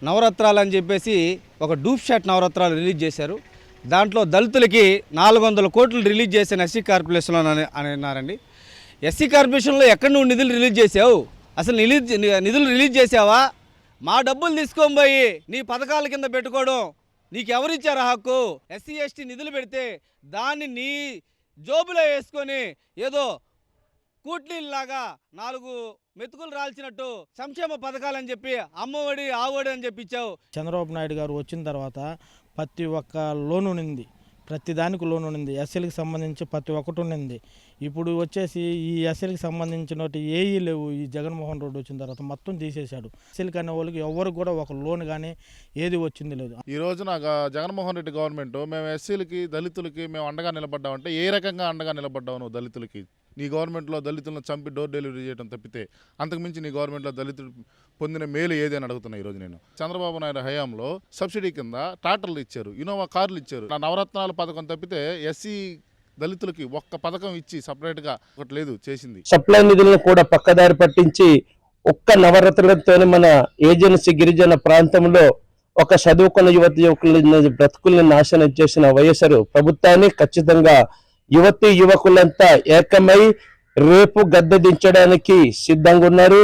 నవరత్నాలు అని చెప్పేసి ఒక డూప్ షాట్ నవరత్నాలు రిలీజ్ చేశారు. దాంట్లో దళితులకి 400 కోట్లు రిలీజ్ చేసిన ఎస్సీ కార్పొరేషన్లో అని అన్నారండి. ఎస్సీ కార్పొరేషన్లో ఎక్కడ నువ్వు నిధులు రిలీజ్ చేసావు? అసలు నిధులు రిలీజ్ చేసావా? మా డబ్బులు తీసుకొని పోయి నీ పథకాల కింద పెట్టుకోవడం నీకు ఎవరిచ్చారు హక్కు? ఎస్సీ ఎస్టీ నిధులు పెడితే దాన్ని నీ జోబులో వేసుకొని ఏదో కూట్లీలాగా 4 మెతుకులు రాల్చినట్టు సంక్షేమ పథకాలని చెప్పి అమ్మఒడి ఆవొడి అని చెప్పి ఇచ్చావు. చంద్రబాబు నాయుడు గారు వచ్చిన తర్వాత ప్రతి ఒక్క లోన్ ఉన్నింది, ప్రతి దానికి లోన్ ఉన్నింది, ఎస్సీలకు సంబంధించి ప్రతి ఒక్కటి ఉన్నింది. ఇప్పుడు వచ్చేసి ఈ ఎస్సీలకు సంబంధించినట్టు ఏఈ లేవు. ఈ జగన్మోహన్ రెడ్డి వచ్చిన తర్వాత మొత్తం తీసేశాడు. ఎస్సీలకు అనే వాళ్ళకి ఎవరికి కూడా ఒక లోన్ కానీ ఏది వచ్చింది లేదు. ఈ రోజున జగన్మోహన్ రెడ్డి గవర్నమెంట్ మేము ఎస్సీలకి దళితులకి మేము అండగా నిలబడ్డామంటే ఏ రకంగా అండగా నిలబడ్డావు నువ్వు దళితులకి? నీ గవర్నమెంట్లో దళితులను చంపి డోర్ డెలివరీ చేయడం తప్పితే అంతకుమించి నీ గవర్నమెంట్లో దళితులు పొందిన మేలు ఏది అని అడుగుతున్నా. ఈరోజు నేను చంద్రబాబు నాయుడు హయాంలో సబ్సిడీ కింద ట్రాక్టర్లు ఇచ్చారు, ఇన్నోవా కార్లు ఇచ్చారు. నా నవరత్నాల పథకం తప్పితే ఎస్సీ దళితులకి ఒక్క పథకం ఇచ్చి సపరేట్గా ఒకటి లేదు చేసింది. సప్లై నిధులను కూడా పక్కదారి పట్టించి ఒక్క నవరత్నాలతోనే మన ఏజెన్సీ గిరిజన ప్రాంతంలో ఒక చదువుకున్న యువకుల బ్రతుకుల్ని నాశనం చేసిన వైఎస్ఆర్ ప్రభుత్వాన్ని ఖచ్చితంగా యువతీ యువకులంతా ఏకమై రేపు గద్దె దించడానికి సిద్ధంగా ఉన్నారు.